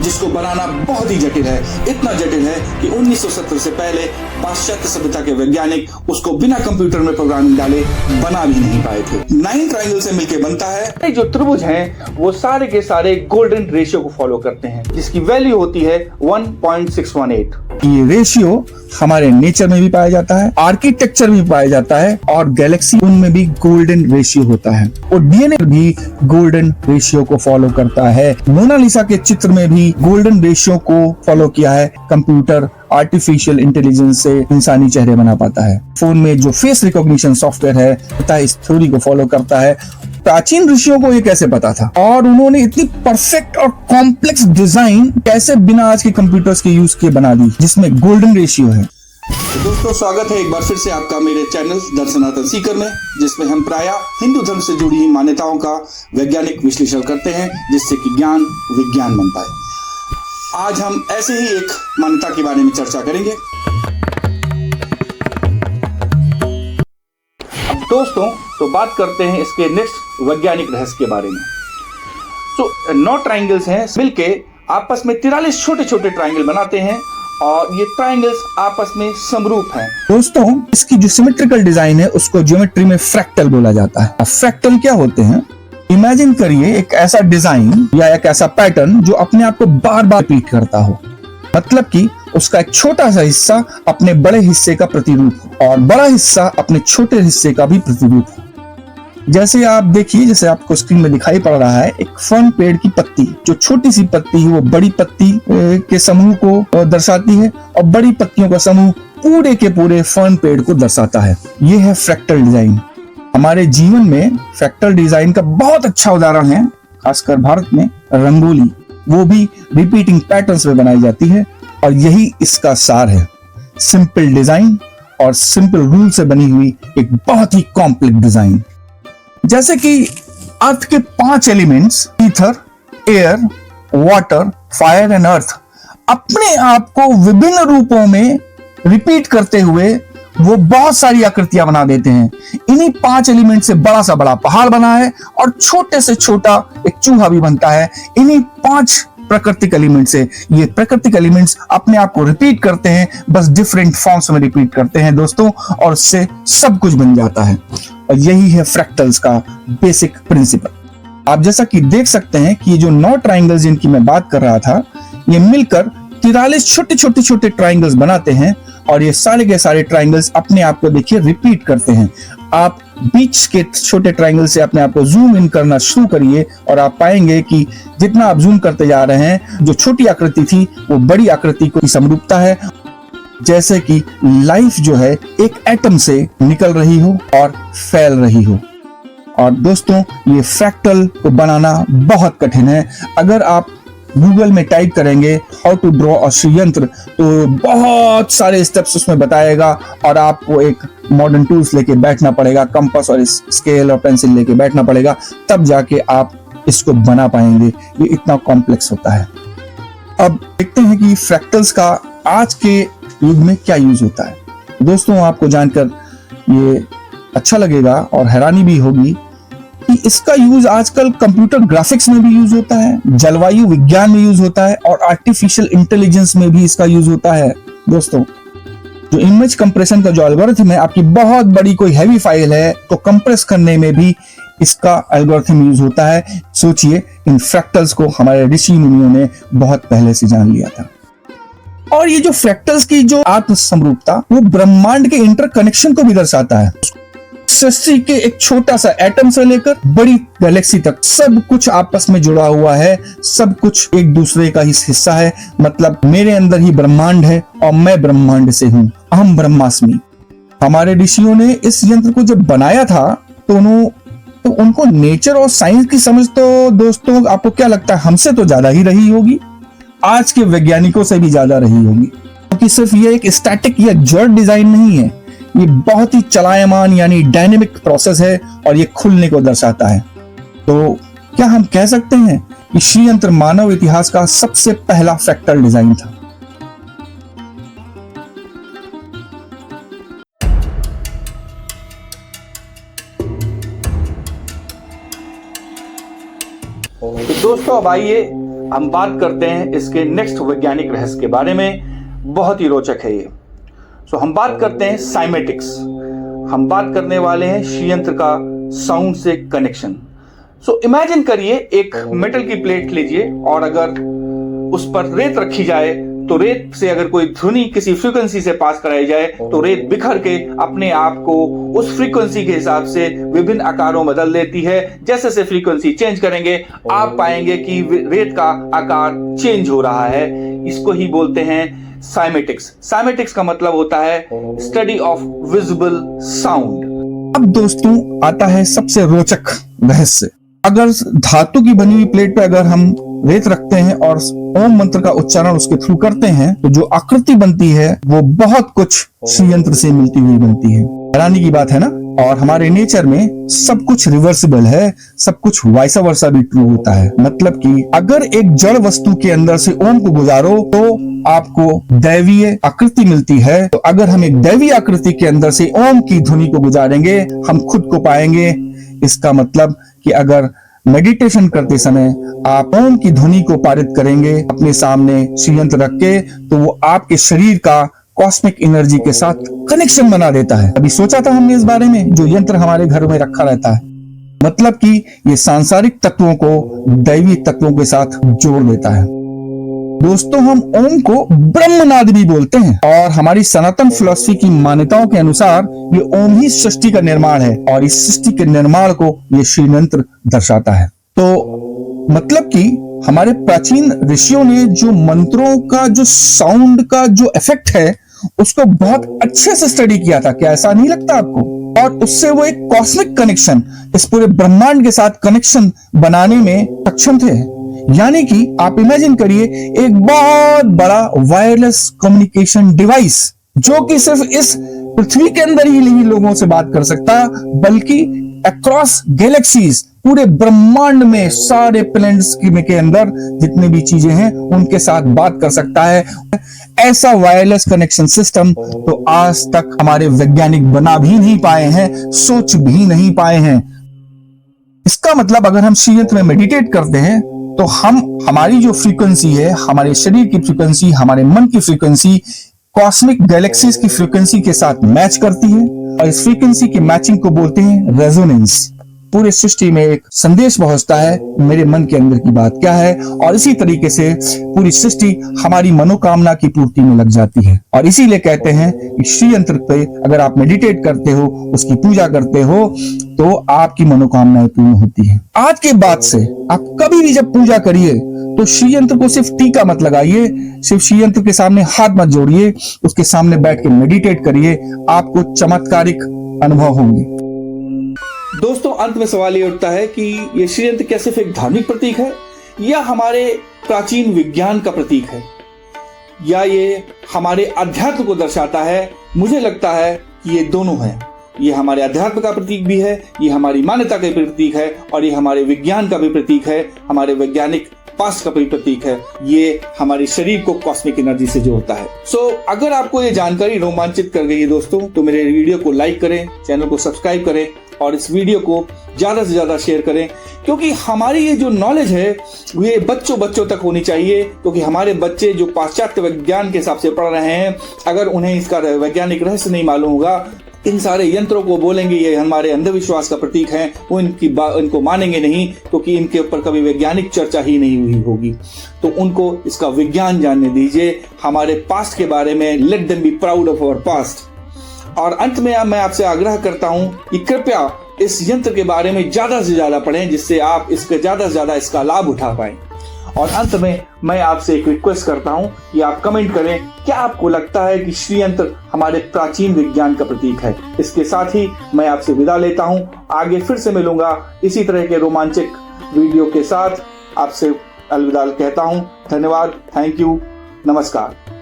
जिसको बनाना बहुत ही जटिल है। इतना जटिल है कि 1970 से पहले पाश्चात्य सभ्यता के वैज्ञानिक उसको बिना कंप्यूटर में प्रोग्रामिंग डाले बना भी नहीं पाए थे। 9 ट्रायंगल से मिलकर बनता है। जो त्रिभुज हैं वो सारे के सारे गोल्डन रेशियो को फॉलो करते हैं, जिसकी वैल्यू होती है 1.618। ये रेशियो हमारे नेचर में भी पाया जाता है, आर्किटेक्चर में पाया जाता है, और गैलेक्सी उनमें भी गोल्डन रेशियो होता है, और डीएनए भी गोल्डन रेशियो को फॉलो करता है। मोनालिसा के चित्र में भी गोल्डन रेशियो को फॉलो किया है। कंप्यूटर आर्टिफिशियल इंटेलिजेंस से इंसानी चेहरे बना पाता है। फोन में जो फेस रिकॉग्निशन सॉफ्टवेयर है पता है इस थ्योरी को फॉलो करता है। प्राचीन ऋषियों को ये कैसे पता था, और उन्होंने इतनी परफेक्ट और कॉम्प्लेक्स डिजाइन कैसे बिना आज के कंप्यूटर्स के यूज के बना दी जिसमें गोल्डन रेशियो है। तो दोस्तों, स्वागत है एक बार फिर से आपका मेरे चैनल द सनातन सीकर में, जिसमें हम प्रायः हिंदू धर्म से जुड़ी मान्यताओं का वैज्ञानिक विश्लेषण करते हैं, जिससे कि ज्ञान विज्ञान बन पाए। आज हम ऐसे ही एक मान्यता के बारे में चर्चा करेंगे। अब दोस्तों, तो बात करते हैं इसके नेक्स्ट वैज्ञानिक रहस्य के बारे में। तो 9 ट्रायंगल्स हैं, मिलके आपस में 43 छोटे छोटे ट्रायंगल बनाते हैं, और ये ट्रायंगल्स आपस में समरूप हैं। दोस्तों, इसकी जो सिमेट्रिकल डिजाइन है उसको ज्योमेट्री में फ्रैक्टल बोला जाता है। अब फ्रैक्टल क्या होते हैं? इमेजिन करिए एक ऐसा डिजाइन या एक ऐसा पैटर्न जो अपने आप को बार बार रिपीट करता हो, मतलब कि उसका एक छोटा सा हिस्सा अपने बड़े हिस्से का प्रतिरूप हो और बड़ा हिस्सा अपने छोटे हिस्से का भी प्रतिरूप हो। जैसे आप देखिए, जैसे आपको स्क्रीन में दिखाई पड़ रहा है, एक फर्न पेड़ की पत्ती, जो छोटी सी पत्ती है वो बड़ी पत्ती के समूह को दर्शाती है, और बड़ी पत्तियों का समूह पूरे के पूरे फर्न पेड़ को दर्शाता है। ये है फ्रैक्टल डिजाइन। हमारे जीवन में फ्रैक्टल डिजाइन का बहुत अच्छा उदाहरण है, खासकर भारत में रंगोली, वो भी रिपीटिंग पैटर्न्स में बनाई जाती है, और यही इसका सार है। सिंपल डिजाइन और सिंपल रूल से बनी हुई एक बहुत ही कॉम्प्लेक्स डिजाइन। जैसे कि अर्थ के 5 elements ether, air, water, fire and earth अपने आप को विभिन्न रूपों में रिपीट करते हुए वो बहुत सारी आकृतियां बना देते हैं। इन्हीं 5 एलिमेंट से बड़ा सा बड़ा पहाड़ बना है, और छोटे से छोटा एक चूहा भी बनता है। इन्हीं 5 प्राकृतिक एलिमेंट से ये प्राकृतिक एलिमेंट्स अपने आप को रिपीट करते हैं, बस डिफरेंट फॉर्म्स में रिपीट करते हैं दोस्तों, और उससे सब कुछ बन जाता है। और यही है फ्रैक्टल्स का बेसिक प्रिंसिपल। आप जैसा कि देख सकते हैं कि ये जो 9 ट्रायंगल्स जिनकी मैं बात कर रहा था, ये मिलकर 43 छोटे छोटे छोटे ट्रायंगल्स बनाते हैं, और ये सारे के सारे ट्रायंगल्स अपने आप को देखिए रिपीट करते हैं। आप बीच के छोटे ट्रायंगल से अपने आप को जूम इन करना शुरू करिए, और आप पाएंगे कि जितना आप जूम करते जा रहे हैं, जो छोटी आकृति थी वो बड़ी आकृति को समरूपता है। जैसे कि लाइफ जो है एक एटम से निकल रही हो और फैल रही हो। और दोस्तों, ये फ्रैक्टल को बनाना बहुत कठिन है। अगर आप गूगल में टाइप करेंगे हाउ टू ड्रॉ अ श्रीयंत्र, तो बहुत सारे स्टेप्स उसमें बताएगा, और आपको एक मॉडर्न टूल्स लेके बैठना पड़ेगा, कंपास और स्केल और पेंसिल लेके बैठना पड़ेगा, तब जाके आप इसको बना पाएंगे। ये इतना कॉम्प्लेक्स होता है। अब देखते हैं कि फ्रैक्टल्स का आज के युग में क्या यूज होता है। दोस्तों, आपको जानकर ये अच्छा लगेगा और हैरानी भी होगी कि इसका यूज आजकल कंप्यूटर ग्राफिक्स में भी यूज होता है, जलवायु विज्ञान में यूज होता है, और आर्टिफिशियल इंटेलिजेंस में भी इसका यूज होता है। दोस्तों, जो इमेज कंप्रेशन का जो एल्गोरिथम है, आपकी बहुत बड़ी कोई हैवी फाइल है तो कंप्रेस करने में भी इसका एल्गोरिथम यूज होता है। सोचिए, इन फ्रैक्टल्स को हमारे ऋषि मुनियों ने बहुत पहले से जान लिया था। और ये जो फ्रैक्टल्स की जो आत्म समरूपता, वो ब्रह्मांड के इंटरकनेक्शन को भी दर्शाता है। सृष्टि के एक छोटा सा एटम से लेकर बड़ी गैलेक्सी तक सब कुछ आपस में जुड़ा हुआ है, सब कुछ एक दूसरे का ही हिस्सा है। मतलब मेरे अंदर ही ब्रह्मांड है और मैं ब्रह्मांड से हूँ, अहम ब्रह्मास्मि। हमारे ऋषियों ने इस यंत्र को जब बनाया था तो उनको नेचर और साइंस की समझ तो दोस्तों, आपको क्या लगता है, हमसे तो ज्यादा ही रही होगी, आज के वैज्ञानिकों से भी ज्यादा रही होगी। क्योंकि सिर्फ ये एक स्टैटिक या जड़ डिजाइन नहीं है, ये बहुत ही चलायमान यानी डायनेमिक प्रोसेस है, और ये खुलने को दर्शाता है। तो क्या हम कह सकते हैं कि श्रीयंत्र मानव इतिहास का सबसे पहला फ्रैक्टल डिजाइन था? तो दोस्तों, अब आइए हम बात करते हैं इसके नेक्स्ट वैज्ञानिक रहस्य के बारे में। बहुत ही रोचक है ये। सो हम बात करते हैं साइमेटिक्स। हम बात करने वाले हैं श्रीयंत्र का साउंड से कनेक्शन। सो इमेजिन करिए एक मेटल की प्लेट लीजिए और अगर उस पर रेत रखी जाए तो रेत से अगर कोई ध्वनि किसी फ्रीक्वेंसी से पास कराई जाए तो रेत बिखर के अपने आप को उस फ्रीक्वेंसी के हिसाब से विभिन्न आकारों में बदल देती है। जैसे जैसे फ्रीक्वेंसी चेंज करेंगे आप पाएंगे कि रेत का आकार चेंज हो रहा है। इसको ही बोलते हैं साइमेटिक्स। साइमेटिक्स का मतलब होता है स्टडी ऑफ विजिबल साउंड। अब दोस्तों आता है सबसे रोचक रहस्य। अगर धातु की बनी हुई प्लेट पे अगर हम रेत रखते हैं और ओम मंत्र का उच्चारण उसके थ्रू करते हैं तो जो आकृति बनती है वो बहुत कुछ श्रीयंत्र से मिलती हुई बनती है। हैरानी की बात है ना। और हमारे नेचर में सब कुछ रिवर्सिबल है, सब कुछ वाइस वर्सा भी ट्रू होता है। मतलब कि अगर एक जड़ वस्तु के अंदर से ओम को गुजारो तो आपको दैवीय आकृति मिलती है। तो अगर हम एक दैवीय आकृति के अंदर से ओम की ध्वनि को गुजारेंगे हम खुद को पाएंगे। इसका मतलब कि अगर मेडिटेशन करते समय आप ओम की ध्वनि को पारित करेंगे अपने सामने श्रीयंत्र रख के तो वो आपके शरीर का कॉस्मिक एनर्जी के साथ कनेक्शन बना देता है। अभी सोचा था हमने इस बारे में, जो यंत्र हमारे घर में रखा रहता है। मतलब कि ये सांसारिक तत्वों को दैवी तत्वों के साथ जोड़ देता है। दोस्तों हम ओम को ब्रह्मनाद भी बोलते हैं और हमारी सनातन फिलॉसफी की मान्यताओं के अनुसार ये ओम ही सृष्टि का निर्माण है और इस सृष्टि के निर्माण को ये श्रीयंत्र दर्शाता है। तो मतलब कि हमारे प्राचीन ऋषियों ने जो मंत्रों का जो साउंड का जो इफेक्ट है उसको बहुत अच्छे से स्टडी किया था। क्या ऐसा नहीं लगता आपको? और उससे वो एक कॉस्मिक कनेक्शन इस पूरे ब्रह्मांड के साथ कनेक्शन बनाने में सक्षम थे। यानी कि आप इमेजिन करिए एक बहुत बड़ा वायरलेस कम्युनिकेशन डिवाइस जो कि सिर्फ इस पृथ्वी के अंदर ही नहीं लोगों से बात कर सकता बल्कि अक्रॉस गैलेक्सीज पूरे ब्रह्मांड में सारे प्लैनेट्स के अंदर जितने भी चीजें हैं उनके साथ बात कर सकता है। ऐसा वायरलेस कनेक्शन सिस्टम तो आज तक हमारे वैज्ञानिक बना भी नहीं पाए हैं, सोच भी नहीं पाए हैं। इसका मतलब अगर हम श्रीयंत्र में मेडिटेट करते हैं तो हमारी जो फ्रीक्वेंसी है, हमारे शरीर की फ्रीक्वेंसी, हमारे मन की फ्रीक्वेंसी कॉस्मिक गैलेक्सीज की फ्रीक्वेंसी के साथ मैच करती है और इस फ्रीक्वेंसी की मैचिंग को बोलते हैं रेजोनेंस। पूरे सृष्टि में एक संदेश पहुंचता है मेरे मन के अंदर की बात क्या है और इसी तरीके से पूरी सृष्टि हमारी मनोकामना की पूर्ति में लग जाती है। और इसीलिए कहते हैं कि श्रीयंत्र पे अगर आप मेडिटेट करते हो, उसकी पूजा करते हो तो आपकी मनोकामनाएं पूर्ण होती है। आज के बाद से आप कभी भी जब पूजा करिए तो श्रीयंत्र को सिर्फ टीका मत लगाइए, सिर्फ श्रीयंत्र के सामने हाथ मत जोड़िए, उसके सामने बैठ के मेडिटेट करिए, आपको चमत्कारिक अनुभव होंगे। दोस्तों अंत में सवाल ये उठता है कि ये श्रीयंत्र क्या सिर्फ एक धार्मिक प्रतीक है या हमारे प्राचीन विज्ञान का प्रतीक है या ये हमारे अध्यात्म को दर्शाता है? मुझे लगता है कि ये दोनों है। ये हमारे अध्यात्म का प्रतीक भी है, ये हमारी मान्यता का भी प्रतीक है और ये हमारे विज्ञान का भी प्रतीक है, हमारे वैज्ञानिक पास्ट का भी प्रतीक है। ये हमारे शरीर को कॉस्मिक एनर्जी से जोड़ता है। अगर आपको ये जानकारी रोमांचित कर गई है दोस्तों तो मेरे वीडियो को लाइक करें, चैनल को सब्सक्राइब करें और इस वीडियो को ज्यादा से ज्यादा शेयर करें क्योंकि हमारी ये जो नॉलेज है ये बच्चों तक होनी चाहिए। क्योंकि हमारे बच्चे जो पाश्चात्य विज्ञान के हिसाब से पढ़ रहे हैं, अगर उन्हें इसका वैज्ञानिक रहस्य नहीं मालूम होगा, इन सारे यंत्रों को बोलेंगे ये हमारे अंधविश्वास का प्रतीक है, वो इनको मानेंगे नहीं क्योंकि इनके ऊपर कभी वैज्ञानिक चर्चा ही नहीं हुई होगी। तो उनको इसका विज्ञान जानने दीजिए, हमारे पास्ट के बारे में। Let them be proud of our past. और अंत में मैं आपसे आग्रह करता हूं कि कृपया इस यंत्र के बारे में ज्यादा से ज्यादा पढ़ें जिससे आप इसके ज्यादा से ज्यादा इसका लाभ उठा पाएं। और अंत में मैं आपसे एक रिक्वेस्ट करता हूं कि आप कमेंट करें क्या आपको लगता है कि श्रीयंत्र हमारे प्राचीन विज्ञान का प्रतीक है। इसके साथ ही मैं आपसे विदा लेता हूं। आगे फिर से मिलूंगा इसी तरह के रोमांचक वीडियो के साथ। आपसे अलविदा कहता हूं। धन्यवाद, थैंक यू, नमस्कार।